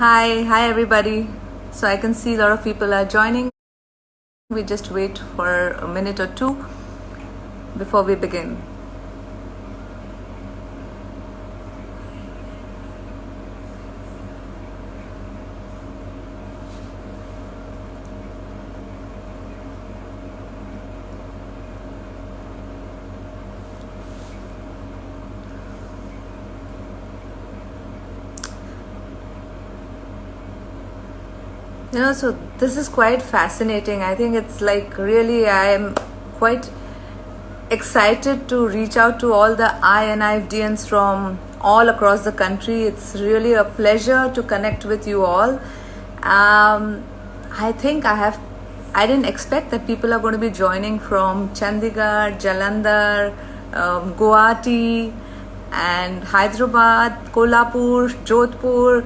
Hi everybody. So I can see a lot of people are joining. We just wait for a minute or two before we begin. So this is quite fascinating. I think it's like really, I am quite excited to reach out to all the INFDNs from all across the country. It's really a pleasure to connect with you all. I think I didn't expect that people are going to be joining from Chandigarh, Jalandhar, Guwahati, and Hyderabad, Kolhapur, Jodhpur,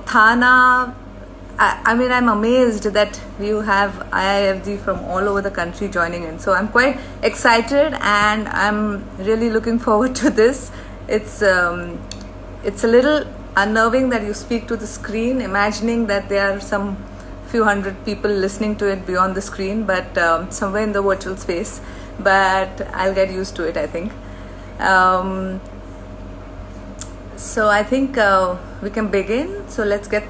Thana. I mean, I'm amazed that you have IIFD from all over the country joining in. So I'm quite excited and I'm really looking forward to this. It's a little unnerving that you speak to the screen, imagining that there are some few hundred people listening to it beyond the screen, but somewhere in the virtual space. But I'll get used to it, I think. So I think we can begin. So let's get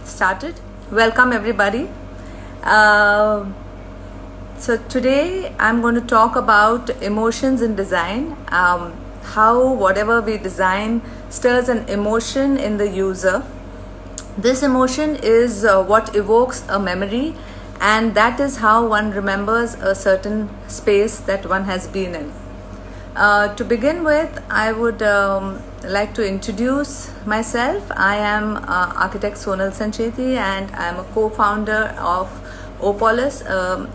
started. Welcome everybody. So today I'm going to talk about emotions in design, how whatever we design stirs an emotion in the user. This emotion is what evokes a memory, and that is how one remembers a certain space that one has been in. To begin with, I would like to introduce myself. I am architect Sonal Sancheti and I am a co-founder of Opolis,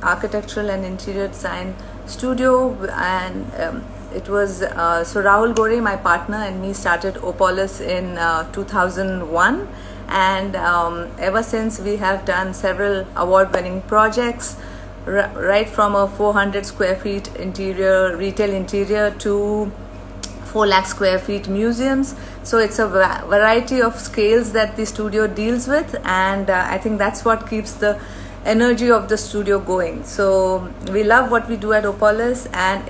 architectural and interior design studio, and it was so Rahul Gore, my partner, and me started Opolis in 2001, and ever since we have done several award-winning projects, right from a 400 square feet interior, retail interior, to 4 lakh square feet museums. So it's a variety of scales that the studio deals with, and I think that's what keeps the energy of the studio going. So we love what we do at Opolis, and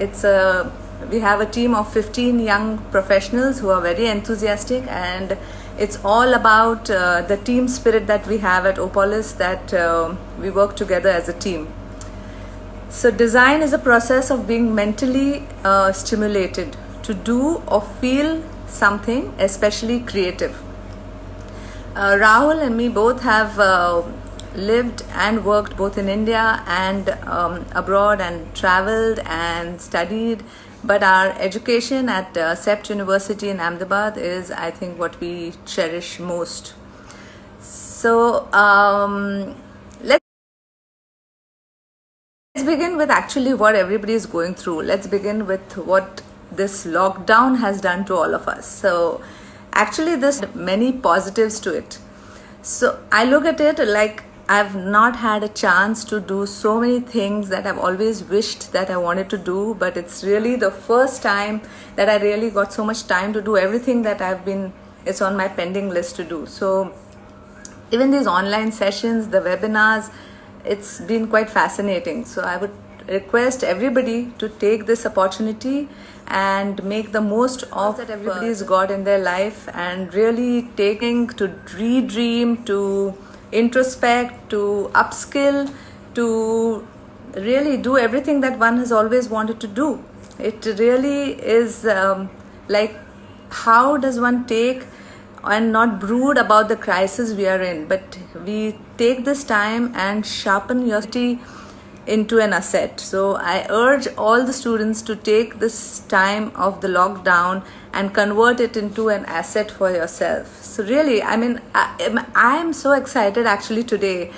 we have a team of 15 young professionals who are very enthusiastic, and it's all about the team spirit that we have at Opolis, that we work together as a team. So design is a process of being mentally stimulated to do or feel something, especially creative. Rahul and me both have lived and worked both in India and abroad, and traveled and studied, but our education at CEPT University in Ahmedabad is, I think, what we cherish most. So let's begin with actually what everybody is going through. Let's begin with what this lockdown has done to all of us. So actually there's many positives to it. So I look at it like I've not had a chance to do so many things that I've always wished that I wanted to do, but it's really the first time that I really got so much time to do everything that it's on my pending list to do. So even these online sessions, the webinars, it's been quite fascinating. So I would request everybody to take this opportunity and make the most of that everybody's got in their life, and really taking to redream, to introspect, to upskill, to really do everything that one has always wanted to do. It really is like, how does one take and not brood about the crisis we are in, but we take this time and sharpen your curiosity into an asset. So I urge all the students to take this time of the lockdown and convert it into an asset for yourself. So really, I mean, I am so excited actually today.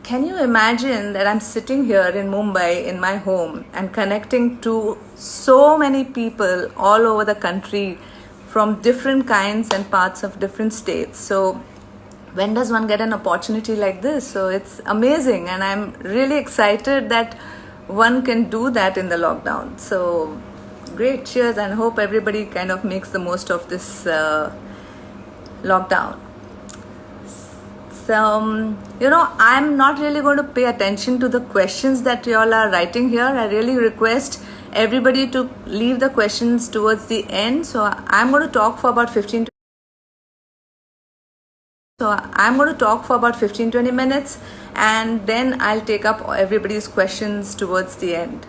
Can you imagine that I'm sitting here in Mumbai in my home and connecting to so many people all over the country from different kinds and parts of different states? So when does one get an opportunity like this? So it's amazing, and I'm really excited that one can do that in the lockdown. So great, cheers, and hope everybody kind of makes the most of this lockdown. I'm not really going to pay attention to the questions that you all are writing here. I really request everybody to leave the questions towards the end. So I'm going to talk for about 15 20 minutes, and then I'll take up everybody's questions towards the end.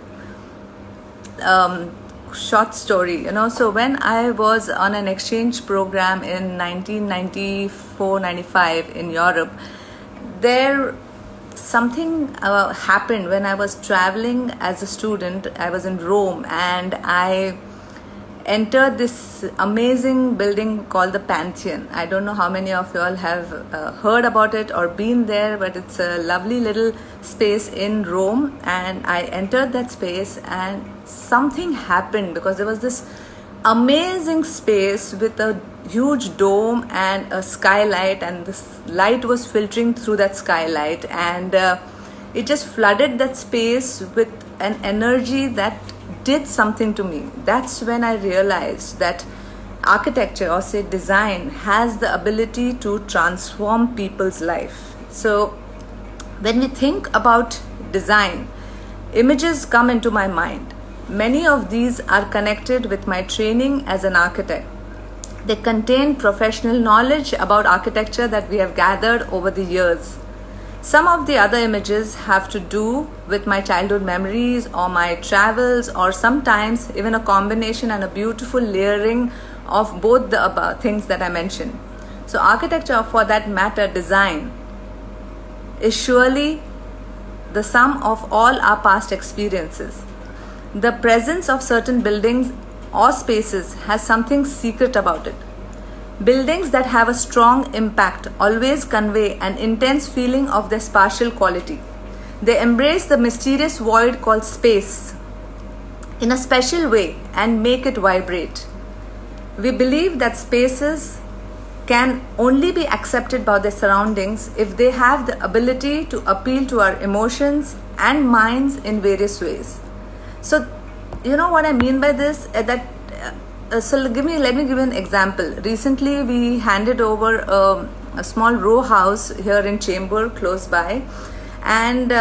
Short story, so when I was on an exchange program in 1994-95 in Europe, there something happened when I was traveling as a student. I was in Rome and I entered this amazing building called the Pantheon. I don't know how many of you all have heard about it or been there, but it's a lovely little space in Rome, and I entered that space and something happened because there was this amazing space with a huge dome and a skylight, and this light was filtering through that skylight, and it just flooded that space with an energy that did something to me. That's when I realized that architecture, or say design, has the ability to transform people's life. So when we think about design, images come into my mind. Many of these are connected with my training as an architect. They contain professional knowledge about architecture that we have gathered over the years. Some of the other images have to do with my childhood memories or my travels, or sometimes even a combination and a beautiful layering of both the above things that I mentioned. So architecture, for that matter design, is surely the sum of all our past experiences. The presence of certain buildings or spaces has something secret about it. Buildings that have a strong impact always convey an intense feeling of their spatial quality. They embrace the mysterious void called space in a special way and make it vibrate. We believe that spaces can only be accepted by their surroundings if they have the ability to appeal to our emotions and minds in various ways. So, you know what I mean by this? Let me give you an example. Recently, we handed over a small row house here in Chembur, close by, and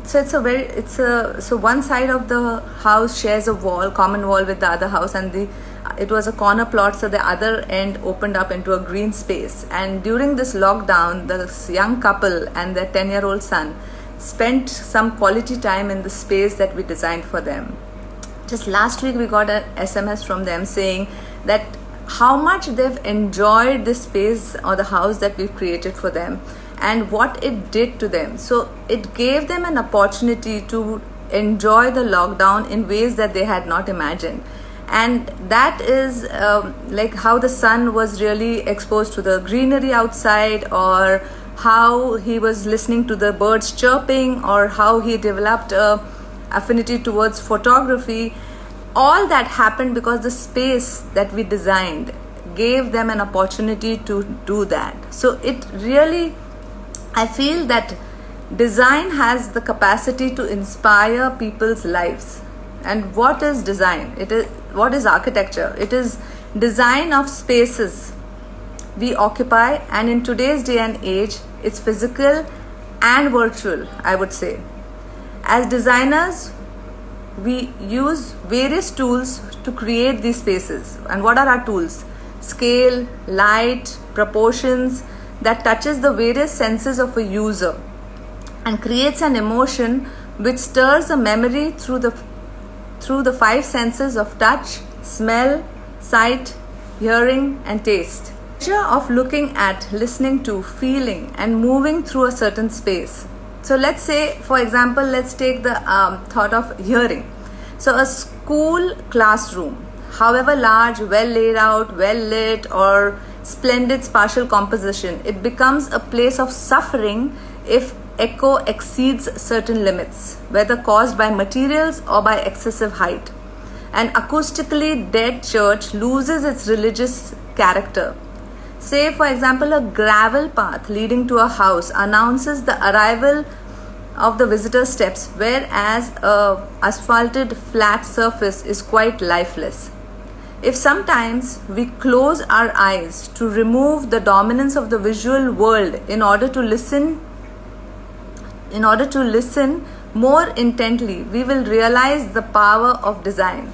so one side of the house shares a common wall with the other house, and it was a corner plot, so the other end opened up into a green space. And during this lockdown, this young couple and their 10-year-old son spent some quality time in the space that we designed for them. Just last week we got an SMS from them saying that how much they've enjoyed this space or the house that we've created for them and what it did to them. So it gave them an opportunity to enjoy the lockdown in ways that they had not imagined. And that is like how the son was really exposed to the greenery outside, or how he was listening to the birds chirping, or how he developed a affinity towards photography. All that happened because the space that we designed gave them an opportunity to do that. So it really, I feel that design has the capacity to inspire people's lives. And what is design? What is architecture? It is design of spaces we occupy, and in today's day and age, it's physical and virtual, I would say. As designers, we use various tools to create these spaces. And what are our tools? Scale, light, proportions that touches the various senses of a user and creates an emotion which stirs a memory through the 5 senses of touch, smell, sight, hearing, and taste. The pleasure of looking at, listening to, feeling, and moving through a certain space. So let's say, for example, let's take the thought of hearing. So a school classroom, however large, well laid out, well lit, or splendid spatial composition, it becomes a place of suffering if echo exceeds certain limits, whether caused by materials or by excessive height. An acoustically dead church loses its religious character. Say, for example, a gravel path leading to a house announces the arrival of the visitor steps, whereas a asphalted flat surface is quite lifeless. If sometimes we close our eyes to remove the dominance of the visual world in order to listen more intently, we will realize the power of design.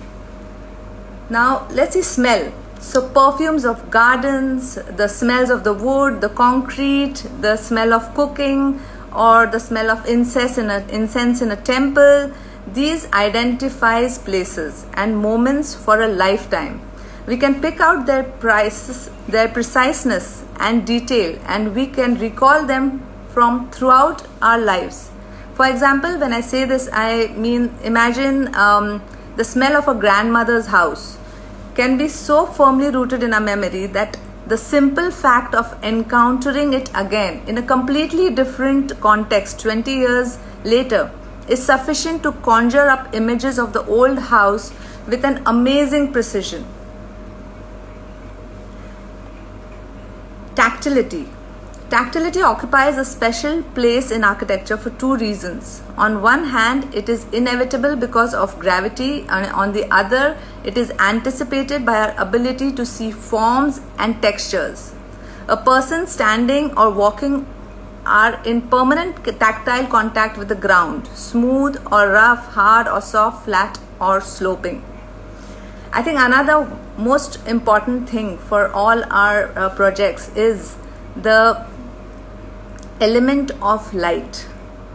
Now let's see smell. So perfumes of gardens, the smells of the wood, the concrete, the smell of cooking, or the smell of incense in a temple. These identifies places and moments for a lifetime. We can pick out their preciseness and detail, and we can recall them from throughout our lives. For example, when I say this, I mean imagine the smell of a grandmother's house can be so firmly rooted in our memory that the simple fact of encountering it again in a completely different context 20 years later is sufficient to conjure up images of the old house with an amazing precision. Tactility. Tactility occupies a special place in architecture for two reasons. On one hand, it is inevitable because of gravity, and on the other, it is anticipated by our ability to see forms and textures. A person standing or walking are in permanent tactile contact with the ground, smooth or rough, hard or soft, flat or sloping. I think another most important thing for all our projects is the element of light.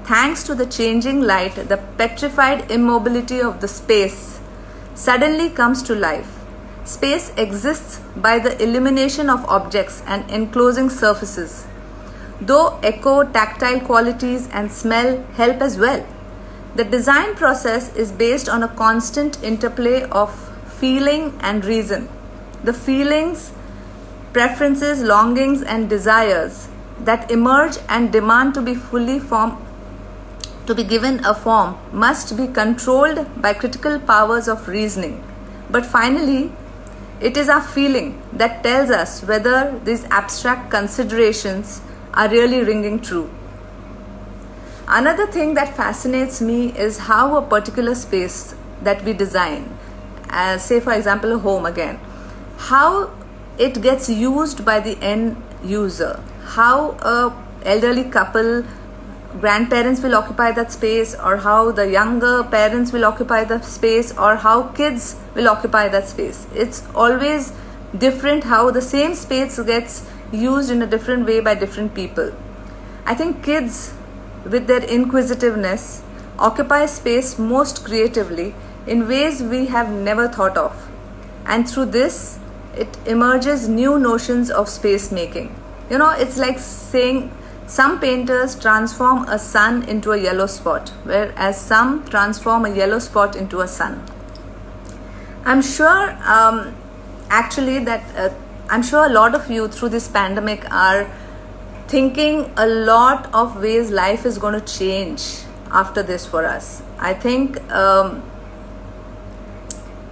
Thanks to the changing light, the petrified immobility of the space suddenly comes to life. Space exists by the illumination of objects and enclosing surfaces. Though echo, tactile qualities and smell help as well. The design process is based on a constant interplay of feeling and reason. The feelings, preferences, longings and desires that emerge and demand to be given a form must be controlled by critical powers of reasoning. But finally, it is our feeling that tells us whether these abstract considerations are really ringing true. Another thing that fascinates me is how a particular space that we design, as say for example a home again, how it gets used by the end user, how a elderly couple, grandparents will occupy that space, or how the younger parents will occupy the space, or how kids will occupy that space. It's always different how the same space gets used in a different way by different people. I think kids, with their inquisitiveness, occupy space most creatively in ways we have never thought of. And through this, it emerges new notions of space making. You know, it's like saying some painters transform a sun into a yellow spot, whereas some transform a yellow spot into a sun. I'm sure I'm sure a lot of you through this pandemic are thinking a lot of ways life is going to change after this for us. I think, I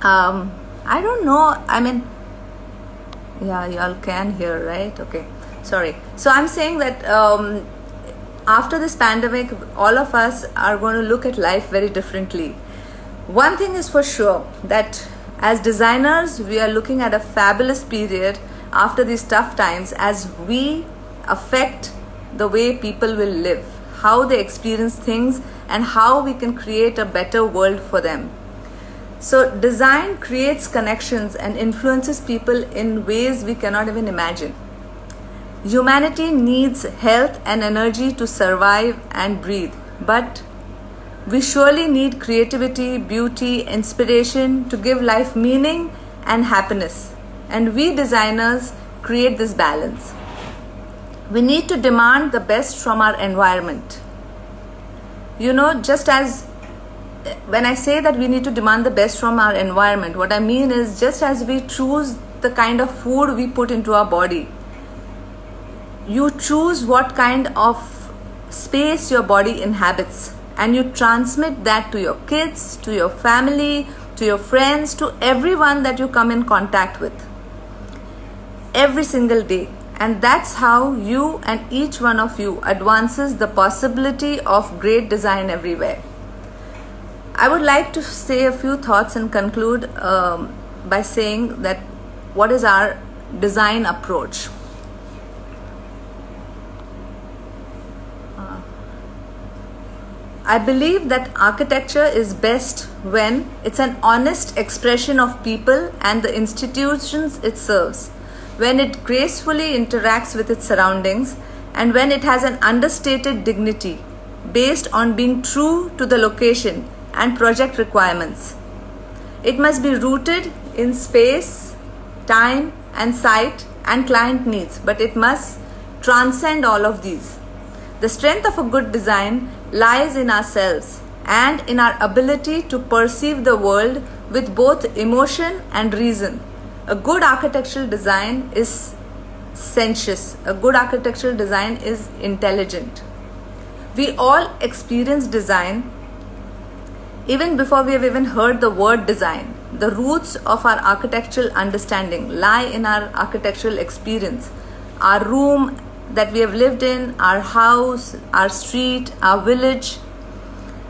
don't know, I mean, yeah, y'all can hear, right? Okay, sorry. So I'm saying that after this pandemic, all of us are going to look at life very differently. One thing is for sure, that as designers, we are looking at a fabulous period after these tough times as we affect the way people will live, how they experience things, and how we can create a better world for them. So design creates connections and influences people in ways we cannot even imagine. Humanity needs health and energy to survive and breathe, but we surely need creativity, beauty, inspiration to give life meaning and happiness. And we designers create this balance. We need to demand the best from our environment. You know, just as when I say that we need to demand the best from our environment, what I mean is just as we choose the kind of food we put into our body, you choose what kind of space your body inhabits, and you transmit that to your kids, to your family, to your friends, to everyone that you come in contact with every single day. And that's how you and each one of you advances the possibility of great design everywhere. I would like to say a few thoughts and conclude by saying that what is our design approach. I believe that architecture is best when it's an honest expression of people and the institutions it serves, when it gracefully interacts with its surroundings, and when it has an understated dignity based on being true to the location and project requirements. It must be rooted in space, time, and site and client needs, but it must transcend all of these. The strength of a good design lies in ourselves and in our ability to perceive the world with both emotion and reason. A good architectural design is sensuous. A good architectural design is intelligent. We all experience design even before we have even heard the word design. The roots of our architectural understanding lie in our architectural experience. Our room that we have lived in, our house, our street, our village,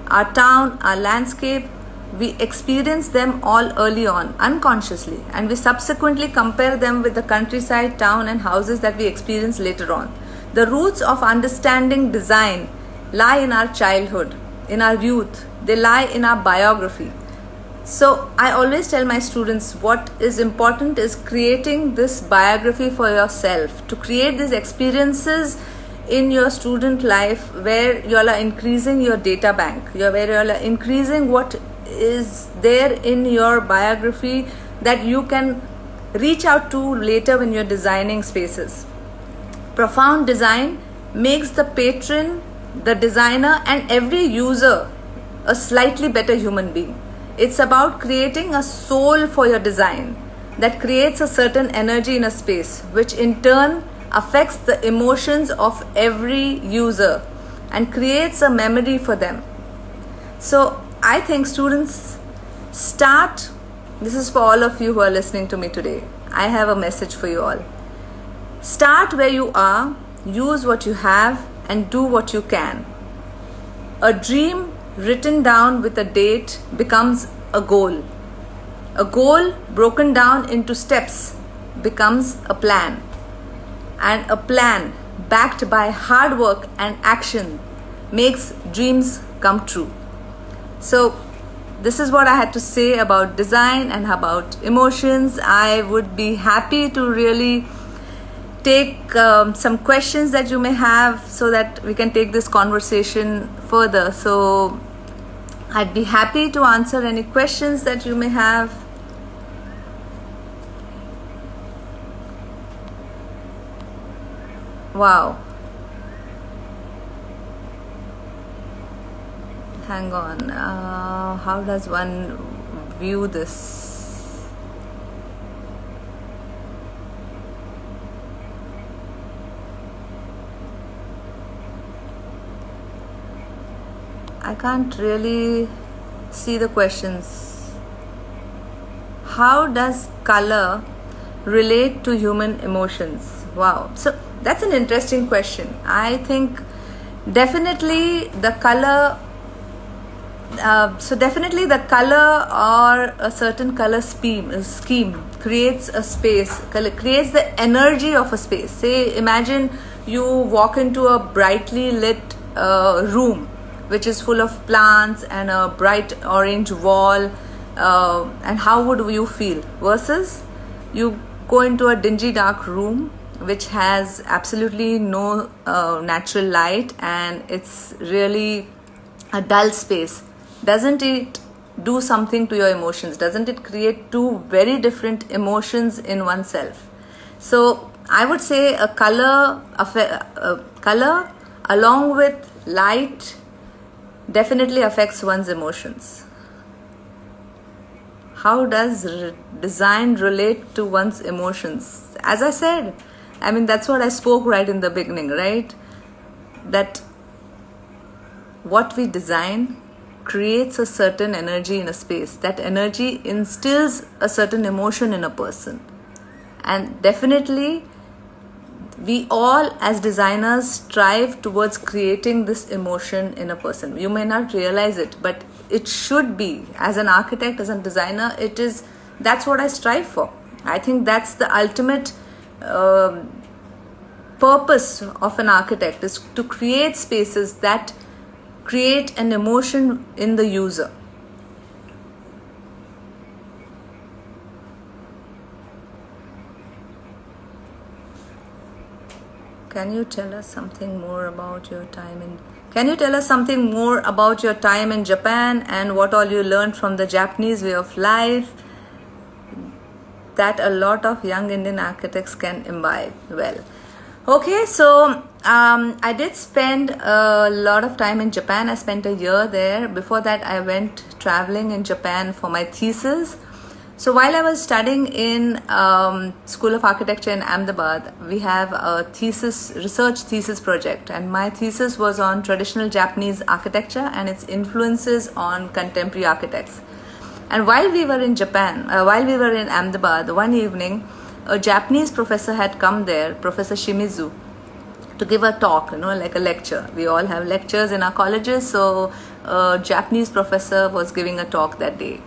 our town, our landscape, we experience them all early on, unconsciously, and we subsequently compare them with the countryside, town, and houses that we experience later on. The roots of understanding design lie in our childhood, in our youth, they lie in our biography. So I always tell my students what is important is creating this biography for yourself, to create these experiences in your student life where you all are increasing your data bank, where you all are increasing what is there in your biography that you can reach out to later when you're designing spaces. Profound design makes the patron, the designer, and every user a slightly better human being. It's about creating a soul for your design that creates a certain energy in a space, which in turn affects the emotions of every user and creates a memory for them. So I think students start, this is for all of you who are listening to me today. I have a message for you all. Start where you are, use what you have, and do what you can. A dream written down with a date becomes a goal. A goal broken down into steps becomes a plan. And a plan backed by hard work and action makes dreams come true. So this is what I had to say about design and about emotions. I would be happy to really take some questions that you may have so that we can take this conversation further. So I'd be happy to answer any questions that you may have. Wow. Hang on. How does one view this? I can't really see the questions. How does color relate to human emotions? Wow. So that's an interesting question. I think definitely the color, definitely the color or a certain color scheme creates a space, creates the energy of a space. Say, imagine you walk into a brightly lit room which is full of plants and a bright orange wall, and how would you feel? Versus you go into a dingy dark room which has absolutely no natural light and it's really a dull space. Doesn't it do something to your emotions? Doesn't it create two very different emotions in oneself? So I would say a color along with light definitely affects one's emotions. How does design relate to one's emotions? As I said, I mean, that's what I spoke right in the beginning, right? That what we design creates a certain energy in a space. That energy instills a certain emotion in a person. And definitely, we all as designers strive towards creating this emotion in a person. You may not realize it, but it should be. As an architect, as a designer, it is That's what I strive for. I think that's the ultimate purpose of an architect, is to create spaces that create an emotion in the user. Can you tell us something more about your time in Japan, and what all you learned from the Japanese way of life that a lot of young Indian architects can imbibe? Well, okay, so I did spend a lot of time in Japan. I spent a year there. Before that, I went traveling in Japan for my thesis. So while I was studying in School of Architecture in Ahmedabad, we have a research thesis project, and my thesis was on traditional Japanese architecture and its influences on contemporary architects. And while we were in Ahmedabad, one evening, a Japanese professor had come there, Professor Shimizu, to give a talk, like a lecture. We all have lectures in our colleges, so a Japanese professor was giving a talk that day.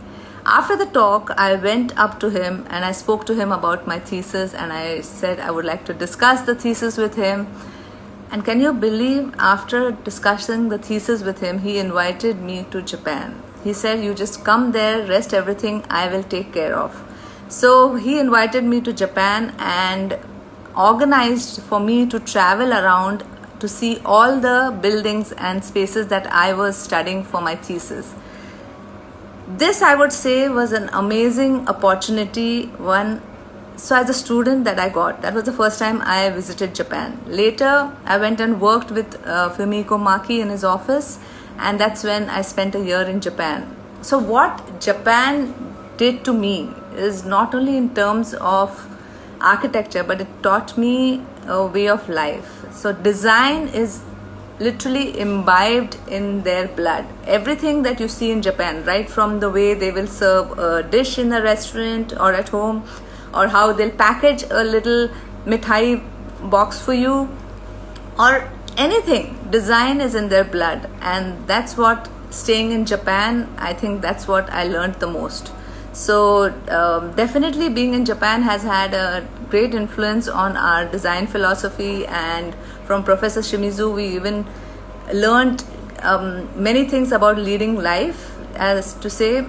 After the talk, I went up to him and I spoke to him about my thesis, and I said I would like to discuss the thesis with him. And can you believe, after discussing the thesis with him, he invited me to Japan. He said, you just come there, rest everything, I will take care of. So he invited me to Japan and organized for me to travel around to see all the buildings and spaces that I was studying for my thesis. This, I would say, was an amazing opportunity. So as a student that I got, that was the first time I visited Japan. Later, I went and worked with Fumiko Maki in his office, and that's when I spent a year in Japan. So what Japan did to me is not only in terms of architecture, but it taught me a way of life. So design is literally imbibed in their blood. Everything that you see in Japan, right from the way they will serve a dish in a restaurant or at home, or how they'll package a little mithai box for you, or anything, design is in their blood. And that's what, staying in Japan, I think that's what I learned the most. So definitely being in Japan has had a great influence on our design philosophy, and from Professor Shimizu we even learned many things about leading life, as to say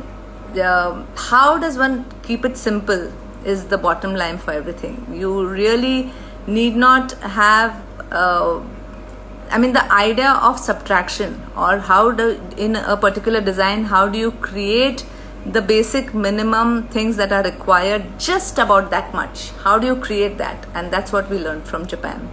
how does one keep it simple is the bottom line for everything. You really need not have the idea of subtraction, or in a particular design, how do you create the basic minimum things that are required, just about that much. How do you create that? And that's what we learned from Japan.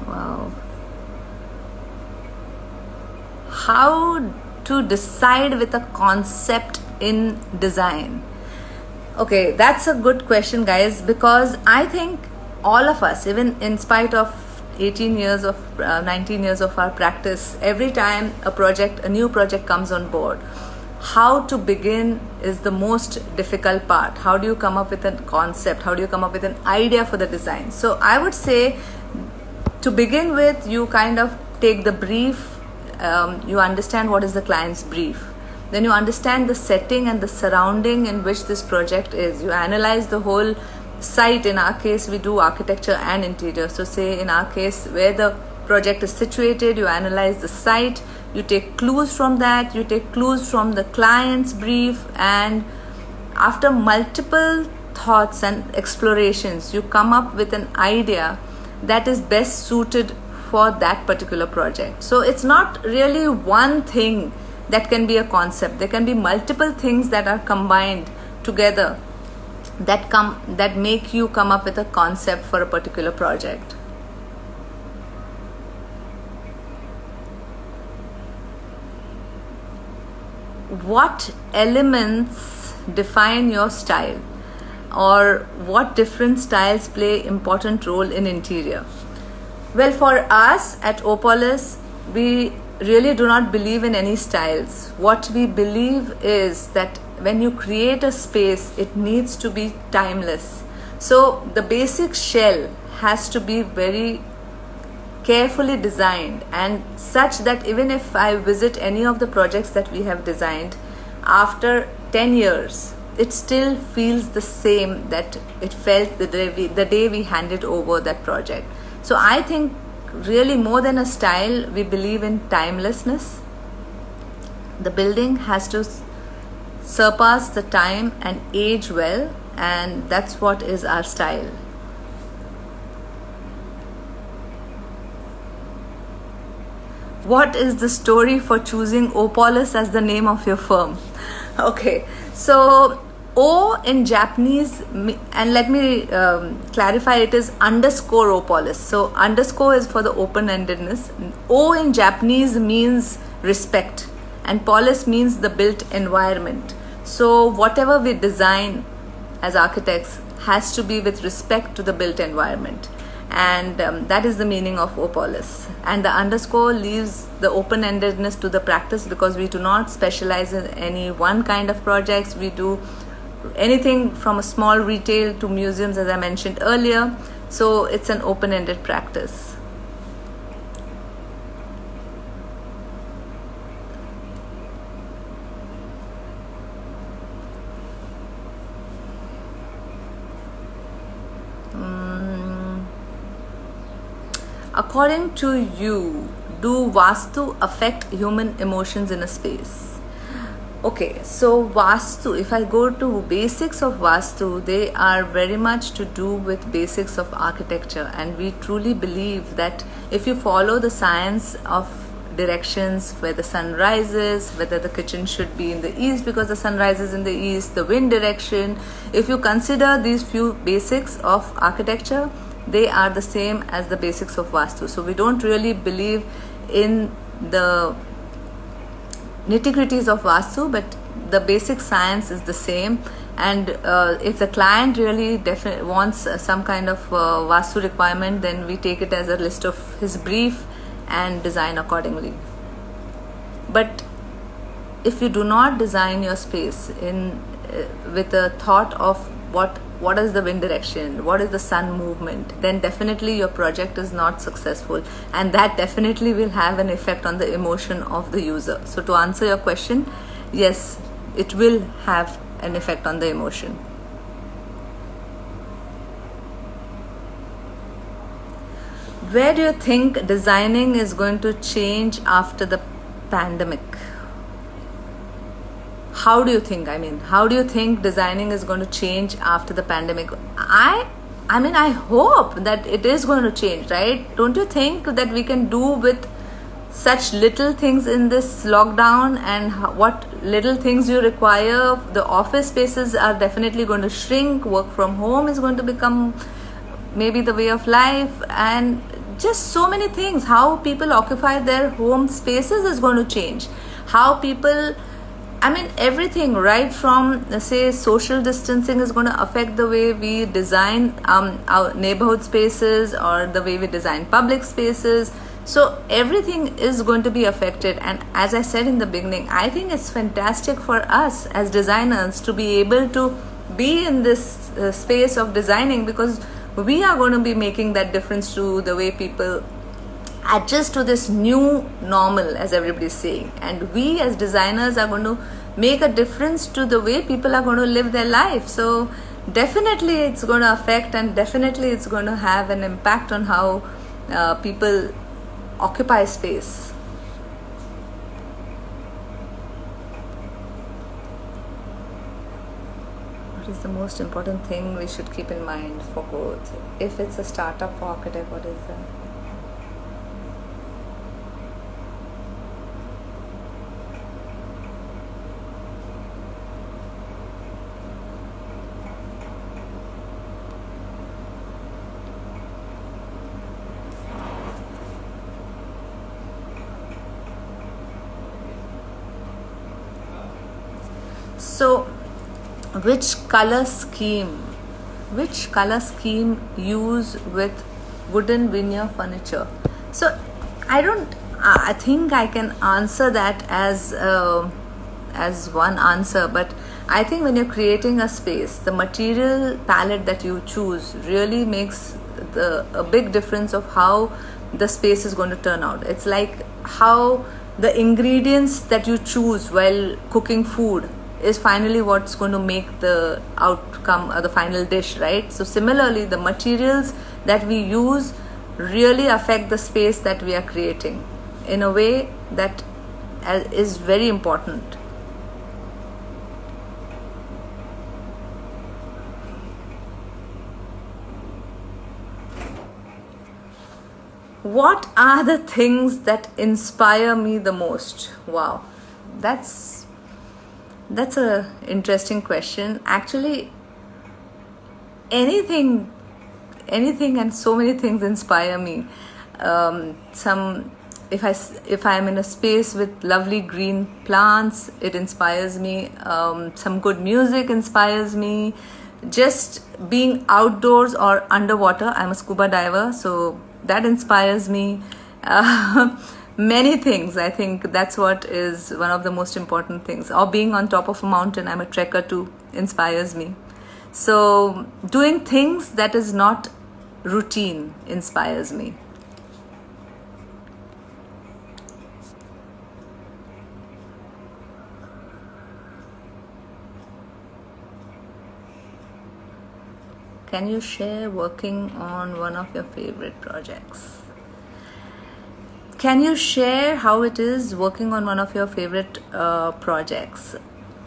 Wow. How to decide with a concept in design? Okay, that's a good question, guys, because I think all of us, even in spite of 19 years of our practice, every time a new project comes on board, how to begin is the most difficult part. How do you come up with a concept? How do you come up with an idea for the design? So I would say, to begin with, you kind of take the brief, you understand what is the client's brief. Then you understand the setting and the surrounding in which this project is. You analyze the whole site. In our case, we do architecture and interior. So say in our case, where the project is situated, you analyze the site, you take clues from that, you take clues from the client's brief, and after multiple thoughts and explorations, you come up with an idea that is best suited for that particular project. So it's not really one thing that can be a concept. There can be multiple things that are combined together that make you come up with a concept for a particular project. What elements define your style, or what different styles play important role in interior? Well, for us at Opolis, we really do not believe in any styles. What we believe is that when you create a space, it needs to be timeless. So the basic shell has to be very carefully designed, and such that even if I visit any of the projects that we have designed after 10 years, it still feels the same that it felt the day we handed over that project. So I think really more than a style, we believe in timelessness. The building has to surpass the time and age well, and that's what is our style. What is the story for choosing Opolis as the name of your firm? Okay, so O in Japanese, and let me clarify, it is underscore Opolis. So underscore is for the open-endedness. O in Japanese means respect, and polis means the built environment. So whatever we design as architects has to be with respect to the built environment, and that is the meaning of Opolis. And the underscore leaves the open-endedness to the practice, because we do not specialize in any one kind of projects. We do anything from a small retail to museums, as I mentioned earlier. So it's an open-ended practice. According to you, do Vastu affect human emotions in a space? Okay, so Vastu, if I go to basics of Vastu, they are very much to do with basics of architecture. And we truly believe that if you follow the science of directions, where the sun rises, whether the kitchen should be in the east because the sun rises in the east, the wind direction, if you consider these few basics of architecture, they are the same as the basics of Vastu. So we don't really believe in the nitty-gritties of Vastu, but the basic science is the same. And if the client really wants some kind of Vastu requirement, then we take it as a list of his brief and design accordingly. But if you do not design your space with a thought of what is the wind direction, what is the sun movement, then definitely your project is not successful, and that definitely will have an effect on the emotion of the user. So to answer your question, yes, it will have an effect on the emotion. Where do you think designing is going to change after the pandemic? How do you think, how do you think designing is going to change after the pandemic? I hope that it is going to change, right? Don't you think that we can do with such little things in this lockdown, and what little things you require? The office spaces are definitely going to shrink. Work from home is going to become maybe the way of life, and just so many things. How people occupy their home spaces is going to change. How people, everything, right from, say, social distancing is going to affect the way we design our neighborhood spaces, or the way we design public spaces. So everything is going to be affected. And as I said in the beginning, I think it's fantastic for us as designers to be able to be in this space of designing, because we are going to be making that difference to the way people adjust to this new normal, as everybody's saying. And we as designers are going to make a difference to the way people are going to live their life. So definitely it's going to affect, and definitely it's going to have an impact on how people occupy space. What is the most important thing we should keep in mind for growth? If it's a startup for architect, what is that? So which color scheme use with wooden veneer furniture? So I think I can answer that as one answer, but I think when you're creating a space, the material palette that you choose really makes a big difference of how the space is going to turn out. It's like how the ingredients that you choose while cooking food is finally what's going to make the outcome or the final dish, right? So similarly, the materials that we use really affect the space that we are creating in a way that is very important. What are the things that inspire me the most? Wow, that's a interesting question. Actually, anything and so many things inspire me. If I'm in a space with lovely green plants, it inspires me. Some good music inspires me. Just being outdoors or underwater, I'm a scuba diver, so that inspires me. Many things. I think that's what is one of the most important things. Or being on top of a mountain, I'm a trekker too, inspires me. So doing things that is not routine inspires me. Can you share working on one of your favorite projects? Can you share how it is working on one of your favorite projects?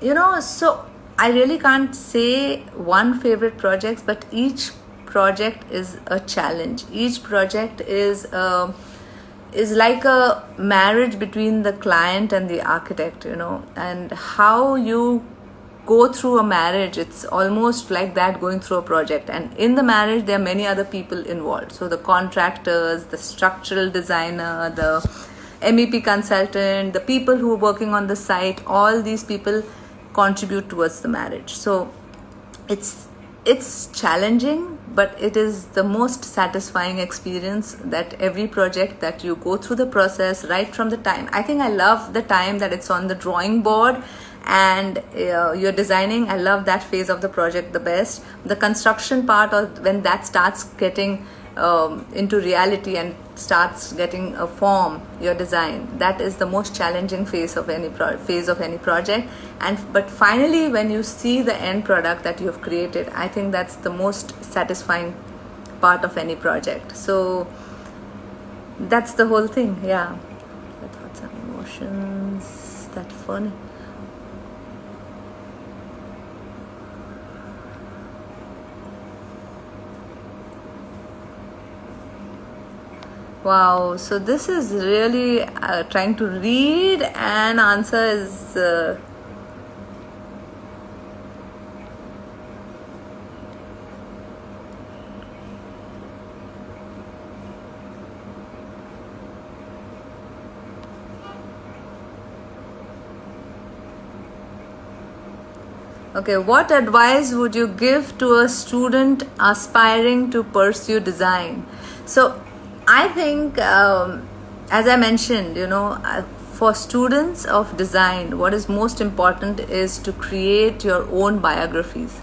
So I really can't say one favorite project, but each project is a challenge. Each project is like a marriage between the client and the architect, and how you go through a marriage, it's almost like that, going through a project. And in the marriage, there are many other people involved. So the contractors, the structural designer, the MEP consultant, the people who are working on the site, all these people contribute towards the marriage. So it's challenging, but it is the most satisfying experience, that every project that you go through the process right from the time. I think I love the time that it's on the drawing board and you're designing. I love that phase of the project the best. The construction part, or when that starts getting into reality and starts getting a form, your design, that is the most challenging phase of any project. But finally, when you see the end product that you have created, I think that's the most satisfying part of any project. So that's the whole thing. Yeah, the thoughts and emotions that fun. Wow, so this is really trying to read and answer is okay. What advice would you give to a student aspiring to pursue design? So I think, as I mentioned, for students of design, what is most important is to create your own biographies,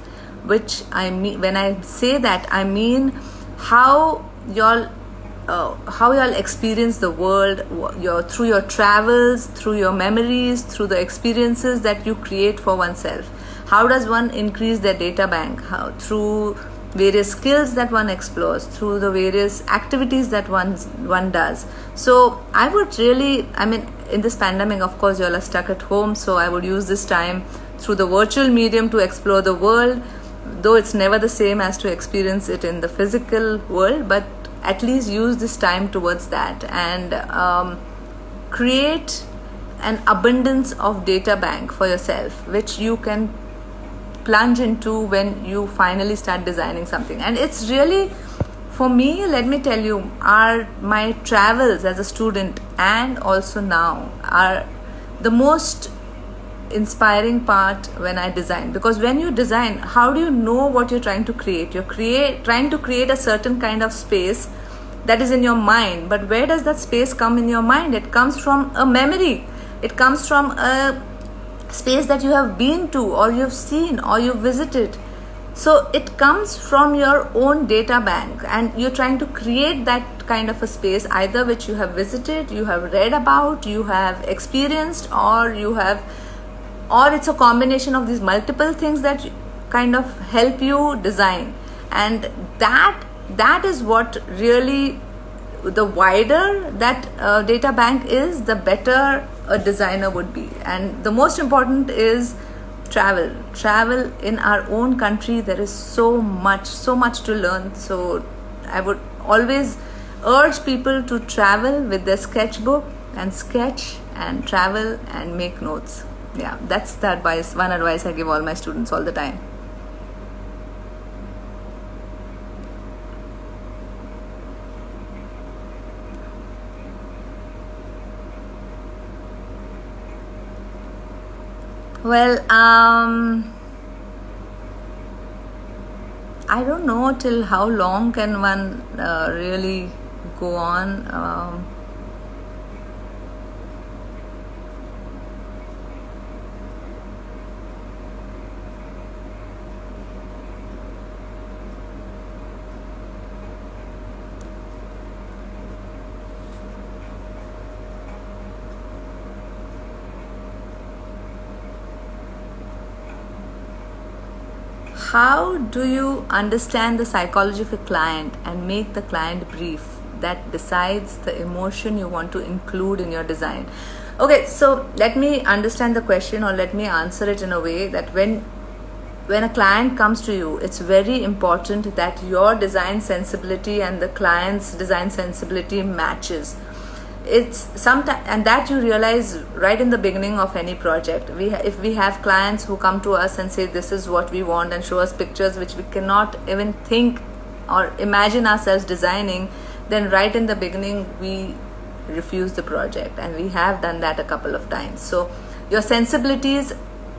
which I mean, when I say that, I mean how y'all experience the world, through your travels, through your memories, through the experiences that you create for oneself. How does one increase their data bank? Through various skills that one explores, through the various activities that one does. So I would really, in this pandemic, of course, you all are stuck at home, so I would use this time through the virtual medium to explore the world, though it's never the same as to experience it in the physical world, but at least use this time towards that, and create an abundance of data bank for yourself, which you can plunge into when you finally start designing something. And it's really, for me, let me tell you, my travels as a student and also now are the most inspiring part when I design. Because when you design, how do you know what you're trying to create? You're trying to create a certain kind of space that is in your mind. But where does that space come in your mind? It comes from a memory. It comes from a space that you have been to, or you've seen, or you've visited. So it comes from your own data bank, and you're trying to create that kind of a space, either which you have visited, you have read about, you have experienced, or it's a combination of these multiple things that kind of help you design. And that is what really, the wider that data bank is, the better a designer would be. And the most important is travel in our own country. There is so much to learn. So I would always urge people to travel with their sketchbook and sketch and travel and make notes. Yeah, that's the one advice I give all my students all the time. Well, I don't know till how long can one really go on. How do you understand the psychology of a client and make the client brief that decides the emotion you want to include in your design? Okay, so let me understand the question, or let me answer it in a way that when a client comes to you, it's very important that your design sensibility and the client's design sensibility matches. It's sometimes, and that you realize right in the beginning of any project. If we have clients who come to us and say this is what we want, and show us pictures which we cannot even think or imagine ourselves designing, then right in the beginning we refuse the project. And we have done that a couple of times. So your sensibilities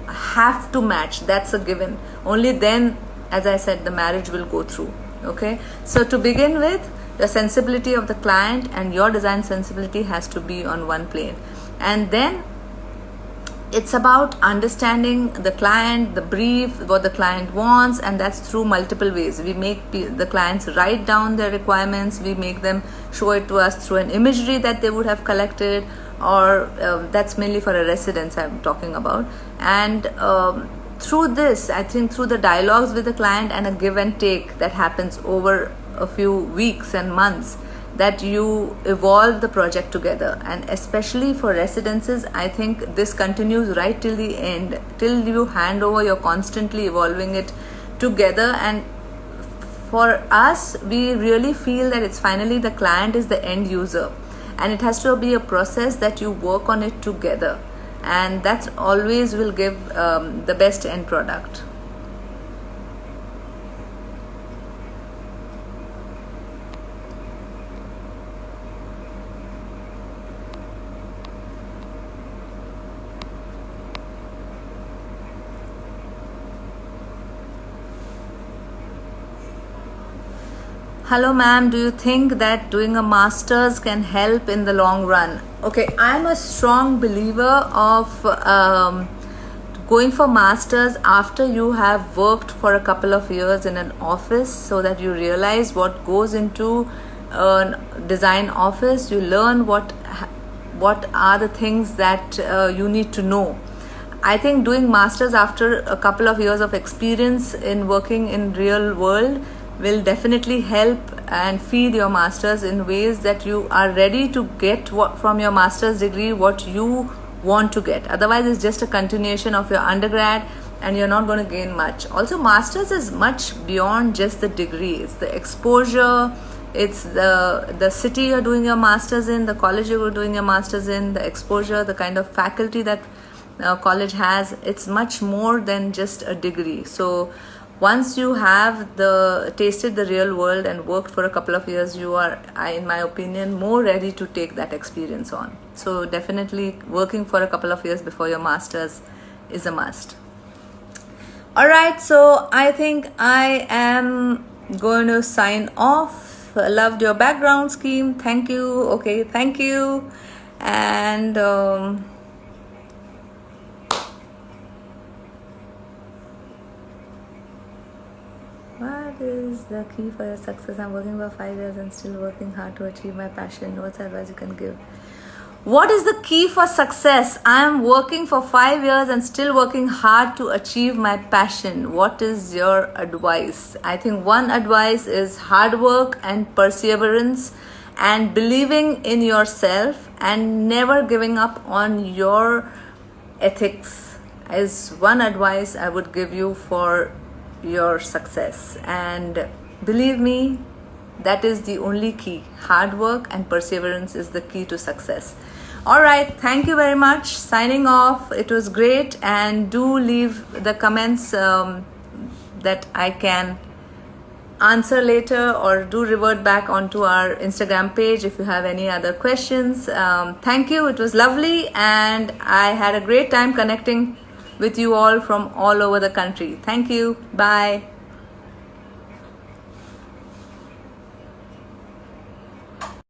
have to match. That's a given. Only then, as I said, the marriage will go through. Okay, so to begin with, the sensibility of the client and your design sensibility has to be on one plane. And then it's about understanding the client, the brief, what the client wants, and that's through multiple ways. We make the clients write down their requirements, we make them show it to us through an imagery that they would have collected, or that's mainly for a residence I'm talking about. And through this, I think through the dialogues with the client and a give and take that happens over a few weeks and months, that you evolve the project together. And especially for residences, I think this continues right till the end, till you hand over. You're constantly evolving it together. And for us, we really feel that it's finally the client is the end user, and it has to be a process that you work on it together, and that always will give the best end product. Hello ma'am, do you think that doing a master's can help in the long run? Okay, I'm a strong believer of going for masters after you have worked for a couple of years in an office, so that you realize what goes into a design office. You learn what are the things that you need to know. I think doing masters after a couple of years of experience in working in real world will definitely help and feed your masters in ways that you are ready to get from your master's degree what you want to get. Otherwise, it's just a continuation of your undergrad and you're not going to gain much. Also, masters is much beyond just the degree. It's the exposure, it's the city you're doing your masters in, the college you're doing your masters in, the exposure, the kind of faculty that college has. It's much more than just a degree. So once you have tasted the real world and worked for a couple of years, you are, in my opinion, more ready to take that experience on. So definitely working for a couple of years before your masters is a must. All right, so I think I am going to sign off. Loved your background scheme. Thank you. Okay, thank you. And what is the key for your success? I'm working for 5 years and still working hard to achieve my passion. What's the advice you can give? What is the key for success? I am working for 5 years and still working hard to achieve my passion. What is your advice? I think one advice is hard work and perseverance and believing in yourself and never giving up on your ethics is one advice I would give you for your success. And believe me, that is the only key. Hard work and perseverance is the key to success. All right, thank you very much. Signing off. It was great, and do leave the comments that I can answer later, or do revert back onto our Instagram page if you have any other questions. Thank you. It was lovely, and I had a great time connecting with you all from all over the country. Thank you. Bye.